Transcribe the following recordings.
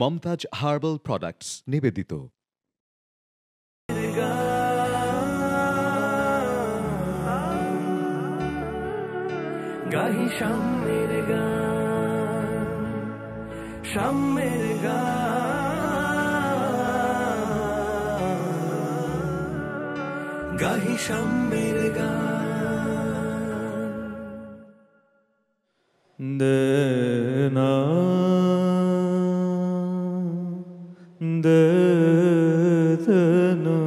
Mumtaz herbal products নিবেদিত। গাহি শামের গান, শামের গান, গাহি শামের গান। দেনা দেনা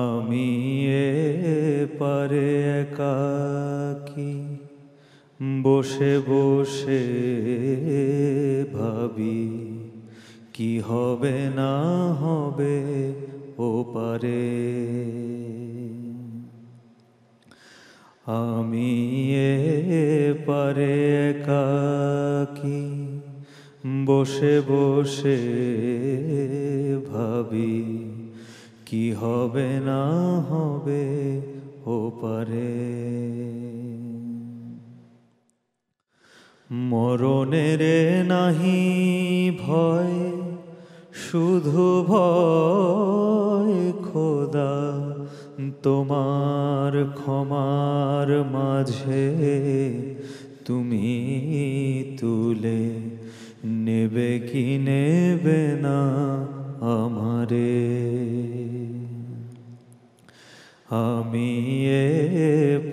আমি পারে একাকী বসে বসে ভাবি কি হবে না হবে ও পারে। আমি পারে একাকী বসে বসে ভাবি কি হবে না হবে ও পারে। মরণের নাহি ভয় শুধু ভয় খোদা তোমার ক্ষমার মাঝে তুমি তুলে নেবে কি নেবে না আমারে। আমি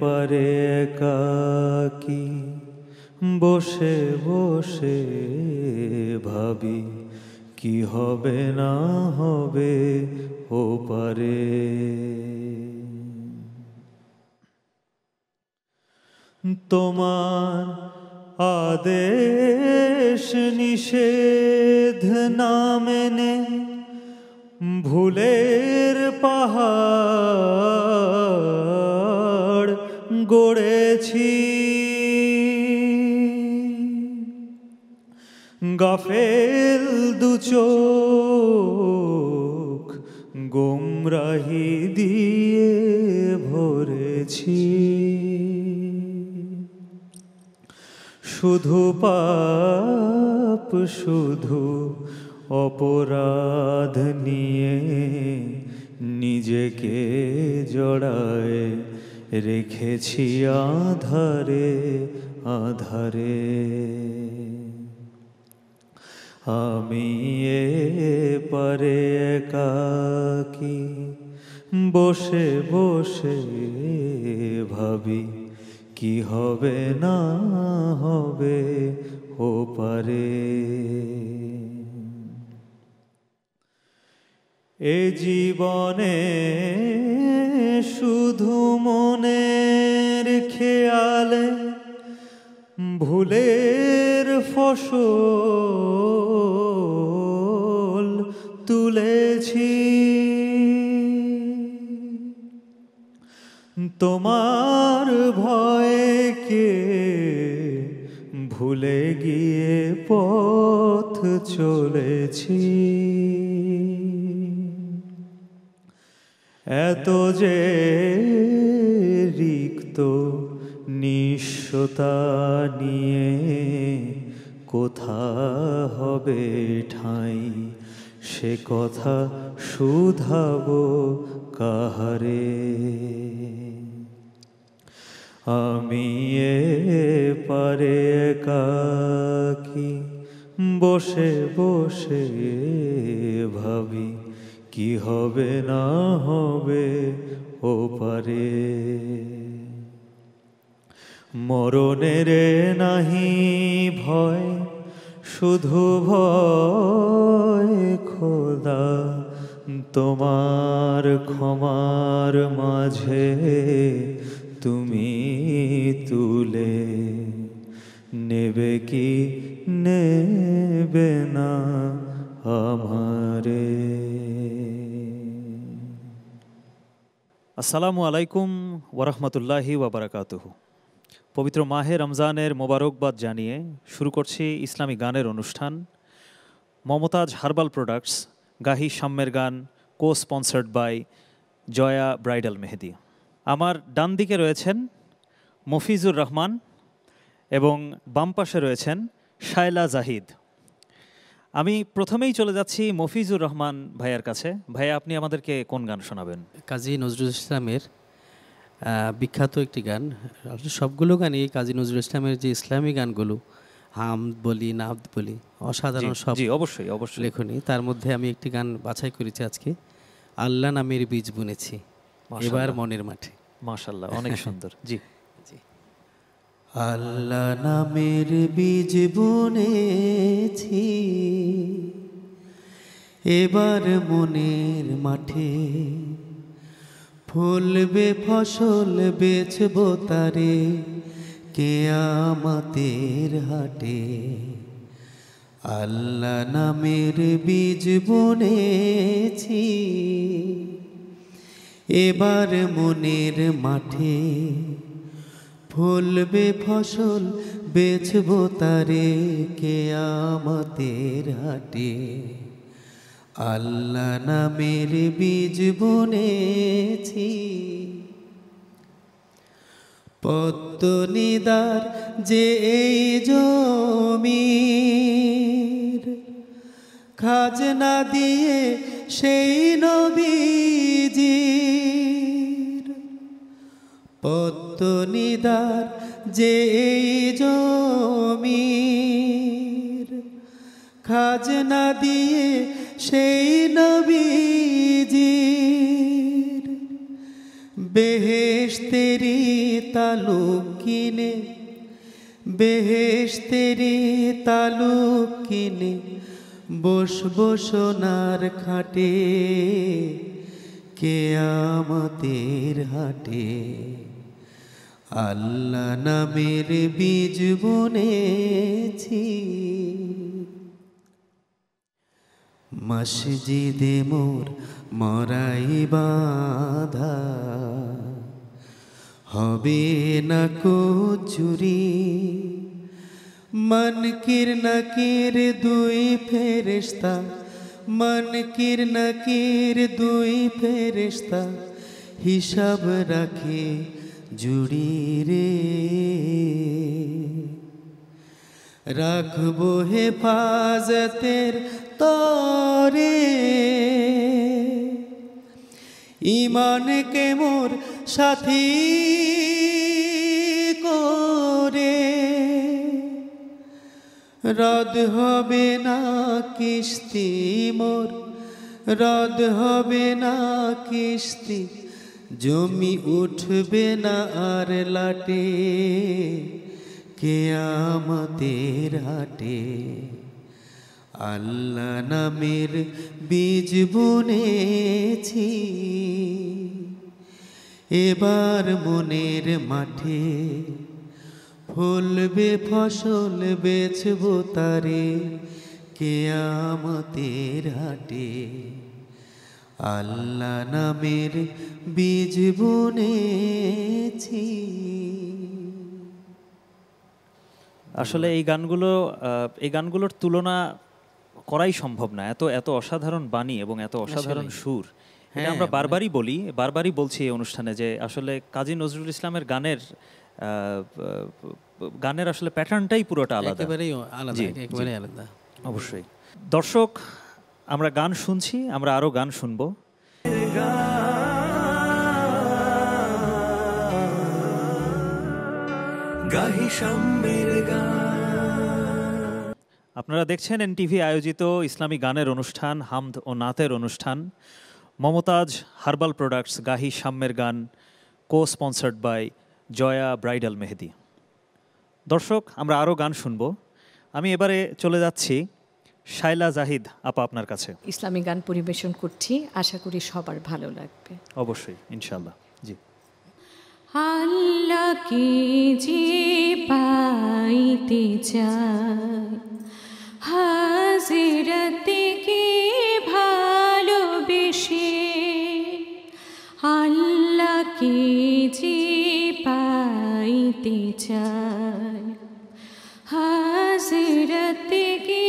পারে একাকী বসে বসে ভাবি কি হবে না হবে ও পারে। তোমার আদেশ নিষেধ না মেনে ভুলের পাহাড় গড়েছি, গাফেল দু চোখ গোমরাহি দিয়ে ভরেছি। শুধু পাপ শুধু অপরাধ নিয়ে নিজেকে জড়ায় রেখেছি আধারে আধারে। আমি পারে একাকী বসে বসে ভাবি কি হবে না হবে ও পারে। এ জীবনে শুধু মনের খেয়ালে ভুলের ফসল তুলেছি। তোমার ভয়কে ভুলে গিয়ে পথ চলেছি। এত যে রিক্ত নিঃস্বতা নিয়ে কোথা হবে ঠাঁই সে কথা শুধাবো কাহারে। আমি পারে একাকী বসে বসে ভাবি কি হবে না হবে ও পারে। মরণের নাহি ভয় শুধু ভয় খোদা তোমার ক্ষমার মাঝে তুমি তুলে নেবে কি নেবে না আমারে। আসসালামু আলাইকুম ওয়ারাহমাতুল্লাহি ওয়াবারাকাতুহু। পবিত্র মাহে রমজানের মোবারকবাদ জানিয়ে শুরু করছি ইসলামী গানের অনুষ্ঠান। মমতাজ হার্বাল প্রোডাক্টস গাহি সাম্যের গান, cosponsored by Joya bridal Mehedi. আমার ডান দিকে রয়েছেন মফিজুর রহমান এবং বাম পাশে রয়েছেন শায়লা জাহিদ। আমি প্রথমেই চলে যাচ্ছি মফিজুর রহমান ভাইয়ার কাছে। ভাইয়া, আপনি আমাদেরকে কোন গান শোনাবেন? কাজী নজরুল ইসলামের বিখ্যাত একটি গান। সবগুলো গানই কাজী নজরুল ইসলামের যে ইসলামী গানগুলো, হামদ বলি, নাদ বলি, অসাধারণ সব জি, অবশ্যই অবশ্যই লেখনী। তার মধ্যে আমি একটি গান বাছাই করেছি আজকে, আল্লাহ নামের বীজ বুনেছি এবার মনের মাঠে। মাশাআল্লাহ, অনেক সুন্দর। জি, আল্লাহ নামের বীজ বুনেছি এবার মনের মাঠে, ফলবে ফসল বেচবো তারে কিয়ামতের হাটে। আল্লাহ নামের বীজ বুনেছি এবার মনের মাঠে, ফলবে ফসল বেচবো তারে কিয়ামতের হাটে। আল্লাহ নামের বীজ বুনেছি। পদ্মনিদার যে এই জমির, খাজনা দিয়ে সেই নবীজির। পদ্মনিদার যে এই জমির, খাজনা দিয়ে সেই নবীজির। বেহেশতেরি তালুক কিনে, বেহেশতেরি তালুক কিনে বসবো সোনার খাটে কিয়ামতের হাটে। আল্লাহ নামের বীজ বুনেছি। মসজিদে মোর মরাই বাঁধা, হবে না কো চুরি। মনকির নাকির দুই ফেরেশতা, মনকির নাকির দুই ফেরেশতা হিসাব রাখে জুড়ি রে। রাখবো হেফাজতের তরে ঈমানকে মোর সাথী করে। রদ হবে না কিস্তি মোর, রদ হবে না কিস্তি। জমি উঠবে না আর লাটে কিয়ামতের হাটে। আল্লাহ নামের বীজ বুনেছি এবার মনের মাঠে, ফলবে ফসল বেচবো তারে কিয়ামতের হাটে। আল্লাহ নামের বীজ বুনেছি। আসলে এই গানগুলোর তুলনা করাই সম্ভব না। এত এত অসাধারণ বাণী এবং এত অসাধারণ সুর। এটা আমরা বারবারই বলছি এই অনুষ্ঠানে যে আসলে কাজী নজরুল ইসলামের গানের আসলে প্যাটার্নটাই পুরোটা আলাদা, একেবারেই আলাদা, একেবারেই আলাদা। অবশ্যই। দর্শক, আমরা গান শুনছি, আমরা আরো গান শুনবো। আপনারা দেখছেন এনটিভি আয়োজিত ইসলামী গানের অনুষ্ঠান, হামদ ও নাতের অনুষ্ঠান। মমতাজ হার্বাল প্রোডাক্টস, গাহি সাম্যের গান, cosponsored by Joya bridal Mehedi. দর্শক, আমরা আরও গান শুনবো। আমি এবারে চলে যাচ্ছি শায়লা জাহিদ আপা আপনার কাছে। ইসলামী গান পরিবেশন করছি, আশা করি সবার ভালো লাগবে। অবশ্যই, ইনশাআল্লাহ। জি। আল্লাহকে যে পাইতে চাই, হাজিরাতে কে ভালোবেসে। আল্লাহকে যে পাইতে চাই, হাজিরাতে কে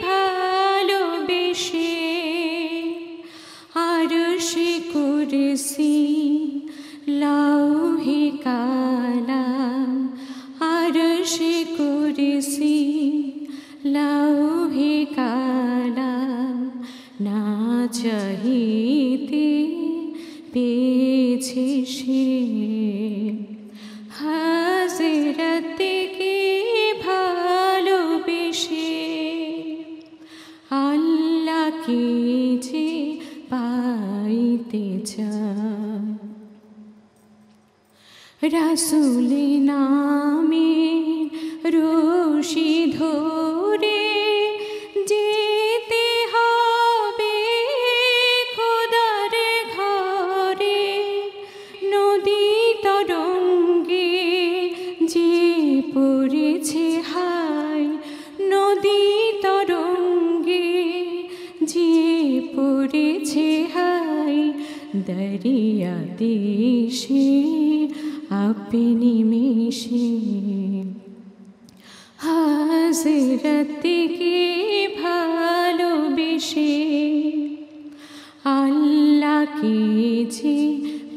ভালোবেসে। রাসূল নামে রশি ধরে যেতে হবে খোদার ঘরে, নদী তরঙ্গে যে পড়েছে হায়, নদী তরঙ্গে যে পড়েছে হায়, দরিয়া দেশে আপনি মিশে হাজরতকে ভালোবেসে আল্লাহকে যে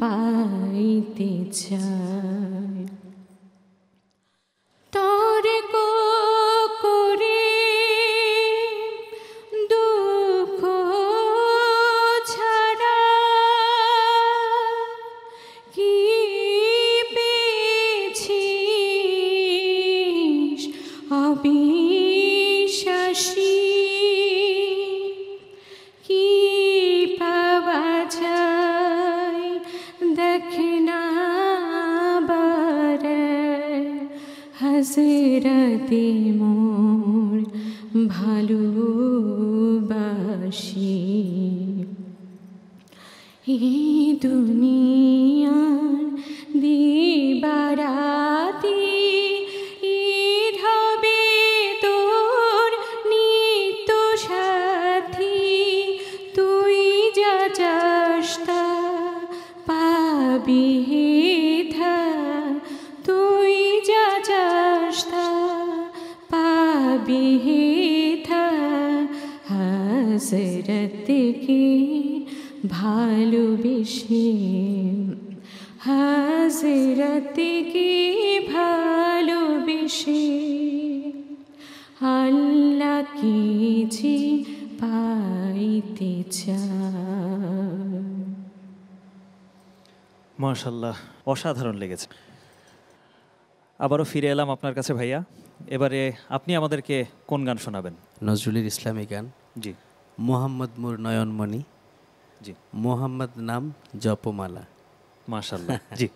পাইতে চায়। তর্ক করে দুঃখ ছাড়া কি পেয়েছিস অবিশ্বাসী, কি পাওয়া যায় দেখ না বারে, হযরতে মোর ভালোবাসি। এই দুনিয়ার দিবারাতি ঈদ হবে তোর নিত্য সাথী, তুই যা চাস তা পাবি হেথা, তুই যা চাস তা পাবি হেথা, হযরতকে ভালোবেসে, হযরতকে ভালোবেসে আল্লাহকে যে পাইতে চায়। মাশাল্লাহ, অসাধারণ লেগেছে। আবারও ফিরে এলাম আপনার কাছে ভাইয়া। এবারে আপনি আমাদেরকে কোন গান শোনাবেন? নজরুলের ইসলামী গান। জি মোহাম্মদ মোর নয়নমণি, জি, মোহাম্মদ নাম জপমালা। মাশাল্লাহ। জি।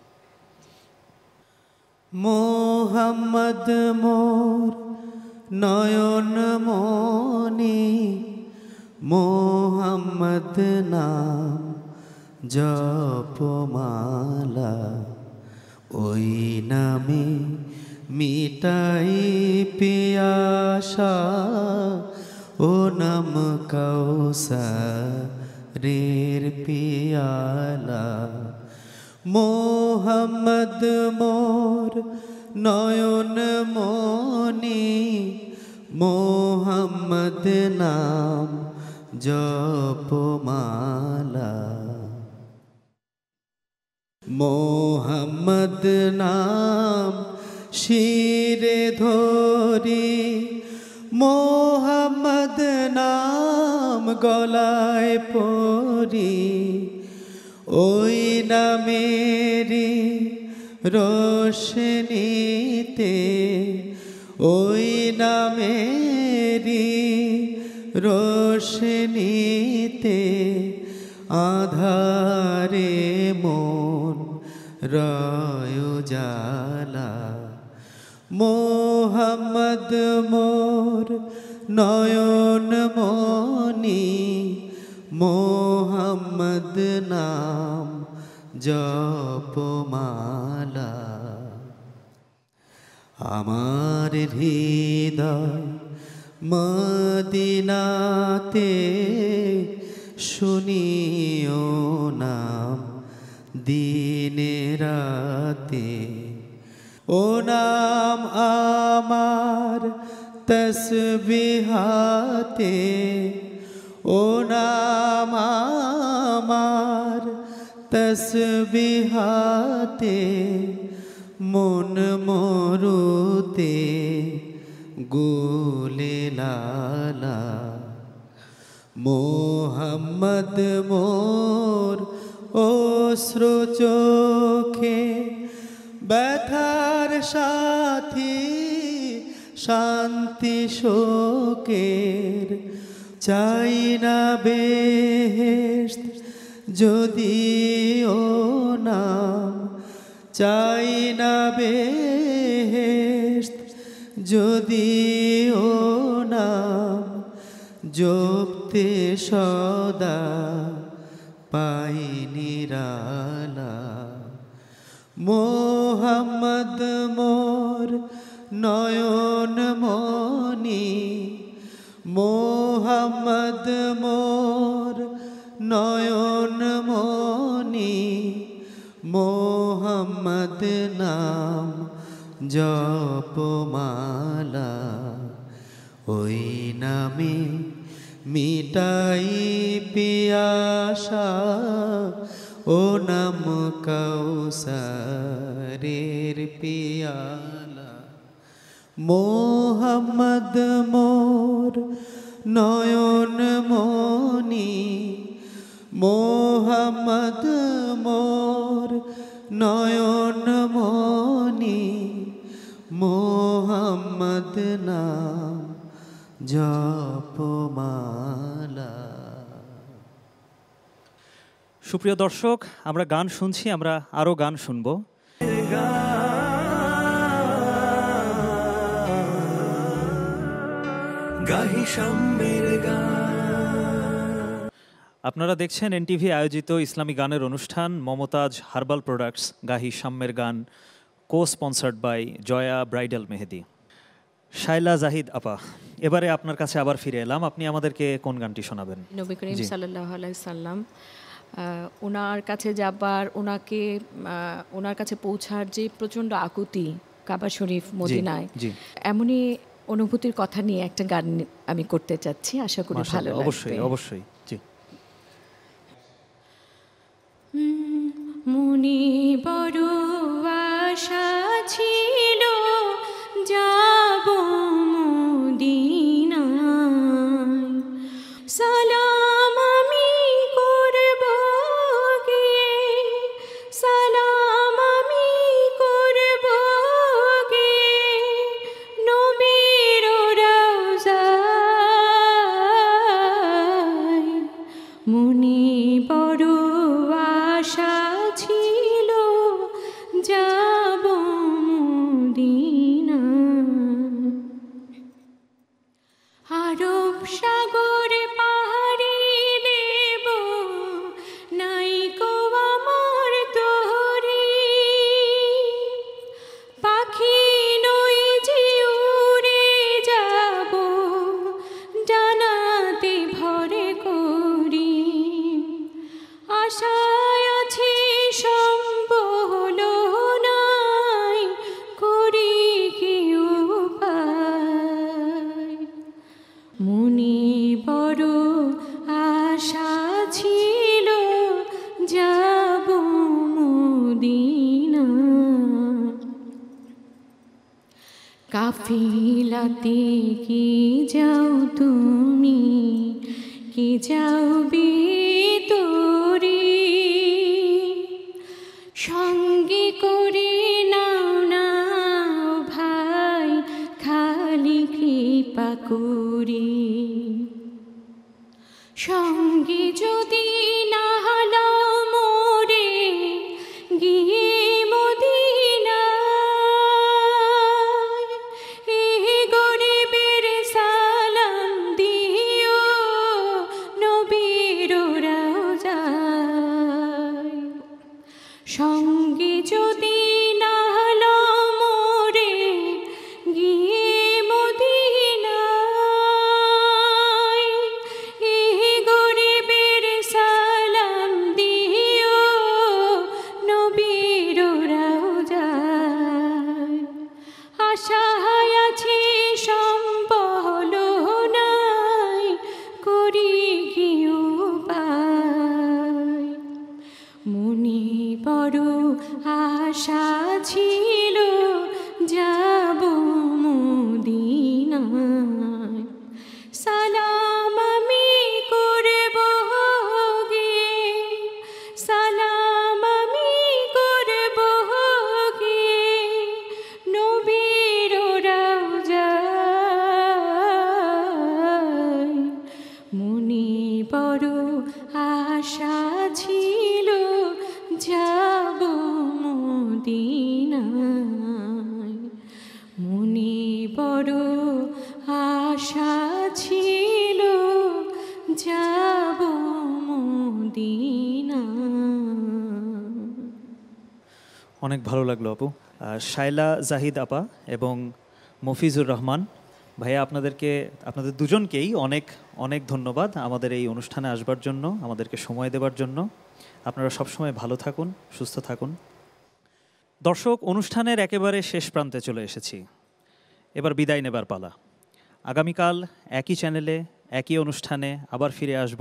মোহাম্মদ মোর নয়নমণি, মোহাম্মদ নাম জপমালা, ওই নামে মিটাই পিয়াসা, ও নাম কাউসারের পিয়ালা। মোহাম্মদ মোর নয়নমণি, মোহাম্মদ নাম জপমালা, মোহাম্মদ নাম শিরে ধরি, মোহাম্মদ নাম গলায় পরি, ওই নামেরি রোশনীতে, ওই নামেরি রোশনীতে আধারে মন রয় জালা। মোহাম্মদ মোর নয়নমণি, মোহাম্মদ নাম জপমালা। আমার হৃদয় মদিনাতে শুনিও নাম দিনে রাতে, ও নাম আমার তসবিহাতে, ও নাম আমার তসবিহাতে, মন মরুতে গুলে লালা। মোহাম্মদ মোর অশ্রু চোখে ব্যথার সাথী, শান্তি শোকের চাই না বেহেশত যদিও নাম চাই না বেহেশত যদিও নাম জপতে সদা পাই নিরালা। মোহাম্মদ মোর নয়ন মনি, মোহাম্মদ মোর নয়ন মনি, মোহাম্মদ নাম জপমালা। ওই নামে মিটাই পিয়াসা, ও নাম কাউসারের পিয়ালা। মোহাম্মদ মোর নয়ন মনি, মোহাম্মদ মোর নয়ন মনি, মোহাম্মদ নাম জপমালা। সুপ্রিয় দর্শক, আমরা গান শুনছি, আমরা আরো গান শুনবো। আপনারা দেখছেন এনটিভি আয়োজিত ইসলামী গানের অনুষ্ঠান মমতাজ হার্বাল প্রোডাক্টস গাহি সাম্যের গান, cosponsored by Joya bridal Mehedi. Shaila Zahid আপা, এবারে আপনার কাছে আবার ফিরে এলাম, আপনি আমাদেরকে কোন গানটি শোনাবেন? নবী করিম জি। সাল্লাল্লাহু আলাইহি সাল্লাম ওনার কাছে যাবার, ওনার কাছে পৌঁছার যে প্রচণ্ড আকুতি কাবা শরীফ মদিনায়, জি। এমনই অনুভূতির কথা নিয়ে একটা গান আমি করতে চাচ্ছি, আশা করি ভালো মাশাআল্লাহ, লাগবে। অবশ্যই অবশ্যই, জি। মনে বড় আশা ছিল যাব মদিনায়, সালাম আমি করব গিয়ে, সালাম আমি করব গিয়ে নবীর রওজায়। মনে বড় আশা ছিল যাব মদিনা। আরব সাগর পাহাড়ি দেব নাই কো আমার তোরি, পাখি নই যে উড়ে যাব ডানাতে ভরে করি। আশায় আছি সম্বল নাই, করি কি উপায়। মনে বড় আশা ছিল যাব মদিনা। কাফিলাতে কি যাও তুমি, কি যাও বিতরি, সঙ্গে করে নাও না ভাই খালি কৃপা করি। সঙ্গে যদি না হালাও মোরে গিয়ে মদিনায়, এ গরিবের সালাম দিও নবীর অনেক ভালো লাগলো আপু। শাইলা জাহিদ আপা এবং মফিজুর রহমান ভাইয়া, আপনাদের দুজনকেই অনেক অনেক ধন্যবাদ আমাদের এই অনুষ্ঠানে আসবার জন্য, আমাদেরকে সময় দেওয়ার জন্য। আপনারা সবসময় ভালো থাকুন, সুস্থ থাকুন। দর্শক, অনুষ্ঠানের একেবারে শেষ প্রান্তে চলে এসেছি। এবার বিদায় নেবার পালা। আগামীকাল একই চ্যানেলে একই অনুষ্ঠানে আবার ফিরে আসব।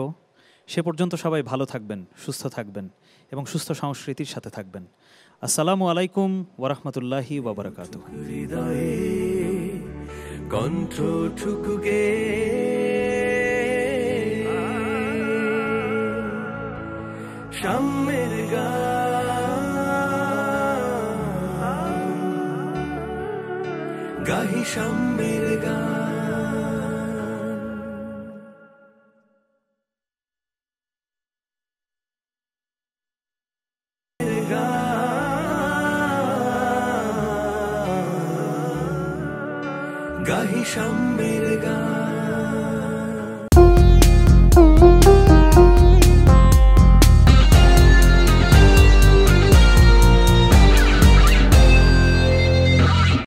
সে পর্যন্ত সবাই ভালো থাকবেন, সুস্থ থাকবেন এবং সুস্থ সংস্কৃতির সাথে থাকবেন। আসসালামু আলাইকুম ওয়ারাহমাতুল্লাহি ওয়াবারাকাতুহু। হৃদয়ে কণ্ঠ ঠুকুকে সাম্যের গাহি সাম্যের গাহি সাম্যের